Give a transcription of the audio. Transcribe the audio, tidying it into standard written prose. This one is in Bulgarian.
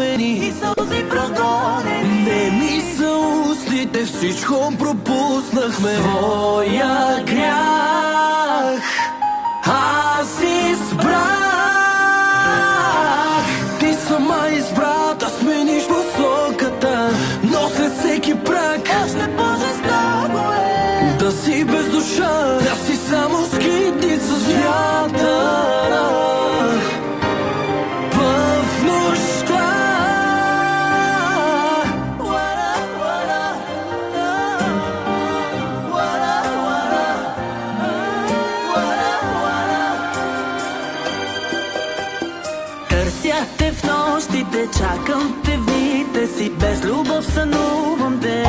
и сълзи прогонени. Не ми са устните, всичко пропуснахме. Твоя грях аз избрах. Ти сама избра да смениш посоката, но след всеки прак Още по-жестоко е да си без душа, да си само скитница с вятъра в нощта. Търся те в нощите, чакам те в дните си, без любов сънувам те.